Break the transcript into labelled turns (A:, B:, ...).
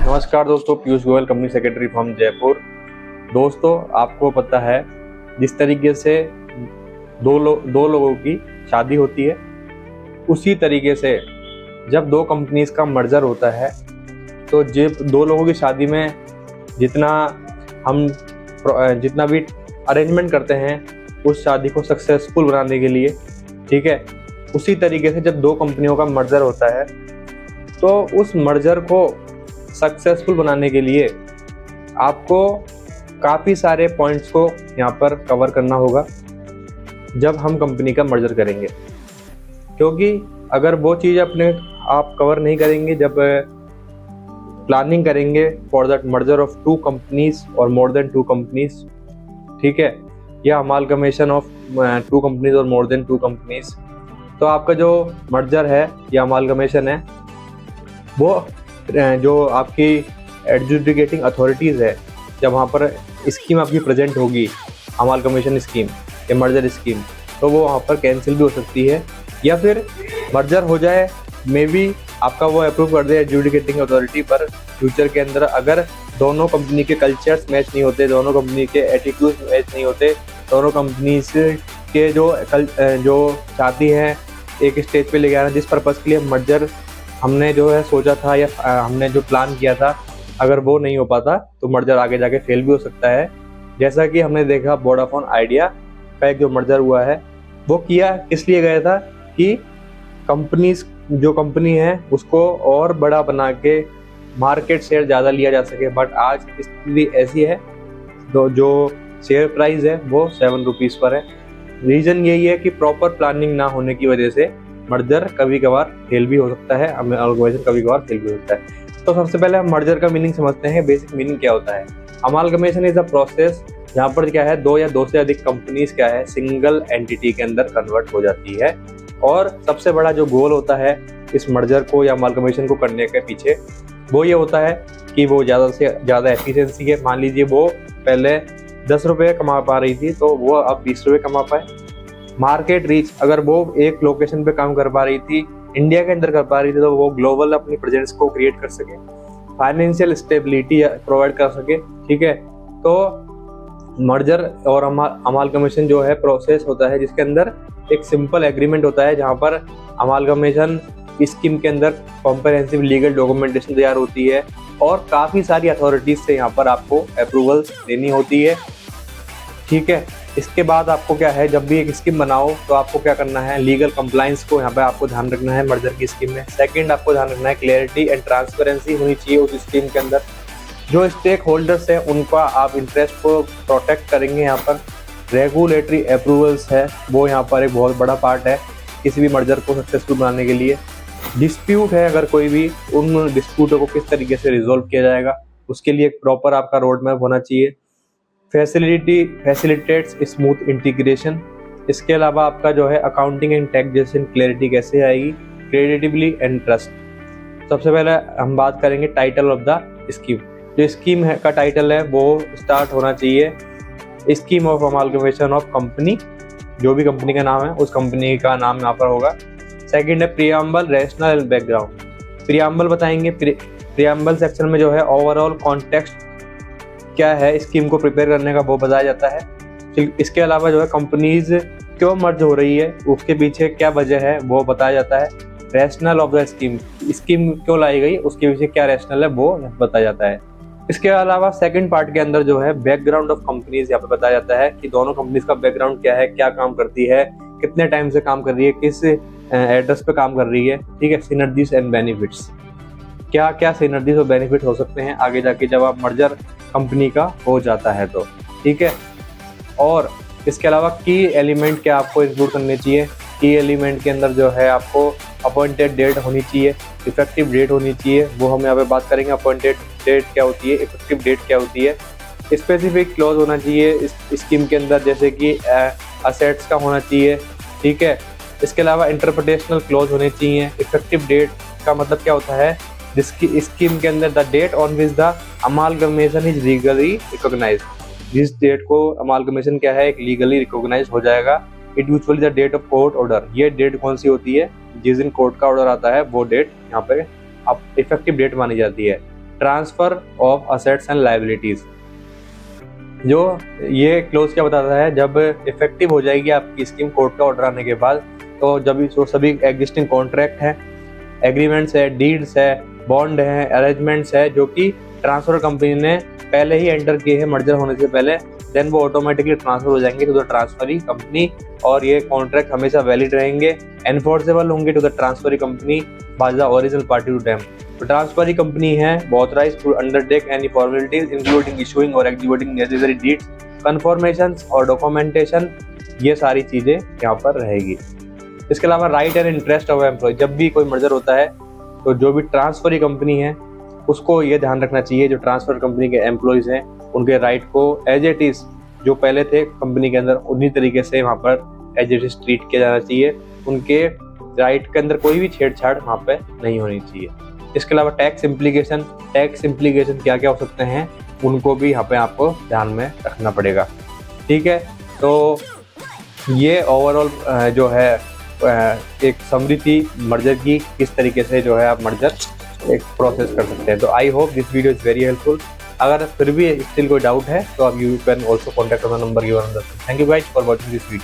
A: नमस्कार दोस्तों, Piyush Goyal, company secretary from Jaipur. दोस्तों, आपको पता है जिस तरीके से दो लोगों की शादी होती है, उसी तरीके से जब दो कंपनीज का मर्जर होता है तो जब दो लोगों की शादी में जितना भी अरेंजमेंट करते हैं उस शादी को सक्सेसफुल बनाने के लिए, ठीक है, उसी तरीके से जब दो कंपनियों का मर्जर होता है तो उस मर्जर को सक्सेसफुल बनाने के लिए आपको काफ़ी सारे पॉइंट्स को यहाँ पर कवर करना होगा जब हम कंपनी का मर्जर करेंगे। क्योंकि अगर वो चीज़ आप कवर नहीं करेंगे जब प्लानिंग करेंगे for that merger of two companies और मोर देन टू कंपनीज, ठीक है, या अमालगमेशन ऑफ टू कंपनीज और मोर देन टू कंपनीज, तो आपका जो मर्जर है या अमालगमेशन है वो जो आपकी एडजुडिकेटिंग अथॉरिटीज़ है, जब वहाँ पर स्कीम आपकी प्रेजेंट होगी, अमालगमेशन स्कीम या मर्जर स्कीम, तो वो वहाँ पर कैंसिल भी हो सकती है या फिर मर्जर हो जाए, मे बी आपका वो अप्रूव कर दे एडजुडिकेटिंग अथॉरिटी। पर फ्यूचर के अंदर अगर दोनों कंपनी के कल्चर्स मैच नहीं होते, दोनों कंपनी के एटीट्यूड मैच नहीं होते, दोनों कंपनीज के जो चाहती हैं एक स्टेज पे ले गया जिस पर्पज़ के लिए मर्जर हमने जो है सोचा था या हमने जो प्लान किया था, अगर वो नहीं हो पाता तो मर्जर आगे जाके फेल भी हो सकता है। जैसा कि हमने देखा वोडाफोन आइडिया का एक जो मर्जर हुआ है वो किया किस लिए गया था कि जो कंपनी है उसको और बड़ा बना के मार्केट शेयर ज़्यादा लिया जा सके। बट आज स्थिति ऐसी है तो जो शेयर प्राइस है वो 7 रुपीज़ पर है। रीज़न यही है कि प्रॉपर प्लानिंग ना होने की वजह से मर्जर कभी कभार फेल भी हो सकता है, अमालगमेशन कभी कभार फेल भी हो सकता है। तो सबसे पहले हम मर्जर का मीनिंग समझते हैं। बेसिक मीनिंग क्या होता है? अमालगमेशन इज अ प्रोसेस जहाँ पर क्या है दो या दो से अधिक कंपनीज क्या है सिंगल एंटिटी के अंदर कन्वर्ट हो जाती है। और सबसे बड़ा जो गोल होता है इस मर्जर को या अमालगमेशन को करने के पीछे वो ये होता है कि वो ज़्यादा से ज़्यादा एफिशिएंसी है। मान लीजिए वो पहले 10 रुपये कमा पा रही थी तो वो अब 20 रुपये कमा पाए। मार्केट रीच, अगर वो एक लोकेशन पे काम कर पा रही थी, इंडिया के अंदर कर पा रही थी, तो वो ग्लोबल अपनी प्रेजेंस को क्रिएट कर सके, फाइनेंशियल स्टेबिलिटी प्रोवाइड कर सके, ठीक है। तो मर्जर और अमालगमेशन जो है प्रोसेस होता है जिसके अंदर एक सिंपल एग्रीमेंट होता है जहाँ पर अमालगमेशन स्कीम के अंदर कॉम्प्रिहेंसिव लीगल डॉक्यूमेंटेशन तैयार होती है और काफ़ी सारी अथॉरिटीज़ से यहाँ पर आपको अप्रूवल देनी होती है, ठीक है। इसके बाद आपको क्या है, जब भी एक स्कीम बनाओ तो आपको क्या करना है, लीगल कंप्लायंस को यहाँ पे आपको ध्यान रखना है मर्जर की स्कीम में। सेकंड, आपको ध्यान रखना है क्लैरिटी एंड ट्रांसपेरेंसी होनी चाहिए उस स्कीम के अंदर। जो स्टेक होल्डर्स हैं उनका आप इंटरेस्ट को प्रोटेक्ट करेंगे। यहाँ पर रेगुलेटरी अप्रूवल्स है वो यहाँ पर एक बहुत बड़ा पार्ट है किसी भी मर्जर को सक्सेसफुल बनाने के लिए। डिस्प्यूट है अगर कोई भी, उन डिस्प्यूटों को किस तरीके से रिजोल्व किया जाएगा उसके लिए एक प्रॉपर आपका रोड मैप होना चाहिए। Facilitates smooth integration. इसके अलावा आपका जो है अकाउंटिंग एंड टैक्सेशन क्लैरिटी कैसे आएगी, क्रेडिटेबिलिटी एंड ट्रस्ट। सबसे पहले हम बात करेंगे टाइटल ऑफ द स्कीम। जो स्कीम है का टाइटल है वो स्टार्ट होना चाहिए scheme of amalgamation of company, जो भी कंपनी का नाम है उस कंपनी का नाम यहाँ पर होगा। सेकेंड है preamble, rational and background. Preamble बताएंगे, प्रियम्बल सेक्शन में जो है ओवरऑल कॉन्टेक्स्ट क्या है स्कीम को प्रिपेयर करने का वो बताया जाता है। इसके अलावा जो है कंपनीज क्यों मर्ज हो रही है उसके पीछे क्या वजह है वो बताया जाता है। रैशनल ऑफ द स्कीम क्यों लाई गई उसके पीछे क्या रैशनल है वो बताया जाता है। इसके अलावा सेकंड पार्ट के अंदर जो है बैकग्राउंड ऑफ कंपनीज यहाँ पे बताया जाता है कि दोनों कंपनीज का बैकग्राउंड क्या है, क्या काम करती है, कितने टाइम से काम कर रही है, किस एड्रेस पे काम कर रही है, ठीक है। सिनर्जीज एंड बेनिफिट्स, क्या क्या सिनर्जीज और बेनिफिट हो सकते हैं आगे जाके जब आप मर्जर कंपनी का हो जाता है तो, ठीक है। और इसके अलावा की एलिमेंट क्या आपको इंक्लूड करने चाहिए। की एलिमेंट के अंदर जो है आपको अपॉइंटेड डेट होनी चाहिए, इफेक्टिव डेट होनी चाहिए, वो हम यहाँ पे बात करेंगे। अपॉइंटेड डेट क्या होती है, इफेक्टिव डेट क्या होती है। स्पेसिफिक क्लॉज होना चाहिए इस स्कीम के अंदर, जैसे कि असेट्स का होना चाहिए, ठीक है। इसके अलावा इंटरप्रिटेशनल क्लॉज होने चाहिए। इफेक्टिव डेट का मतलब क्या होता है, जिसकी स्कीम के अंदर the date on which the amalgamation is legally recognised, जिस डेट को अमालगमेशन क्या है एक लीगली रिकॉग्नाइज हो जाएगा। It usually the date of court order, ये डेट कौन सी होती है, जिस दिन कोर्ट का ऑर्डर आता है वो डेट यहाँ पे अब इफेक्टिव डेट मानी जाती है। Transfer of assets and liabilities. जो ये क्लोज क्या बताता है, जब इफेक्टिव हो जाएगी आपकी स्कीम कोर्ट का ऑर्डर आने के बाद, तो जब जो सभी एग्जिस्टिंग कॉन्ट्रैक्ट है, एग्रीमेंट्स है, डीड्स है, बॉन्ड है, अरेंजमेंट्स है, जो कि ट्रांसफर कंपनी ने पहले ही एंटर किए हैं मर्जर होने से पहले, देन वो ऑटोमेटिकली ट्रांसफर हो जाएंगे टू द ट्रांसफरी कंपनी, और ये कॉन्ट्रैक्ट हमेशा वैलिड रहेंगे, एनफोर्सेबल होंगे to the transferee company by the original party to them. तो ट्रांसफरी कंपनी है authorised to undertake any formalities including issuing और एग्जीक्यूटिंग नेसेसरी डीड्स, कन्फर्मेशंस और डॉक्यूमेंटेशन, ये सारी चीजें यहाँ पर रहेगी। इसके अलावा right and interest of employ, जब भी कोई मर्जर होता है तो जो भी ट्रांसफरी कंपनी है उसको ये ध्यान रखना चाहिए, जो ट्रांसफर कंपनी के एम्प्लॉयज हैं उनके राइट को एज इट इज जो पहले थे कंपनी के अंदर उन्हीं तरीके से वहाँ पर एज इट इज ट्रीट किया जाना चाहिए। उनके राइट के अंदर कोई भी छेड़छाड़ वहाँ पे नहीं होनी चाहिए। इसके अलावा टैक्स इम्प्लीकेशन क्या क्या हो सकते हैं उनको भी यहाँ पे आपको ध्यान में रखना पड़ेगा। ठीक है, तो ये ओवरऑल जो है एक समरी थी मर्जर की, किस तरीके से जो है आप मर्जर एक प्रोसेस कर सकते हैं। तो I hope this video is very helpful. अगर फिर भी स्टिल कोई डाउट है तो आप you can also contact on the number given on the screen. Thank you guys for watching this video.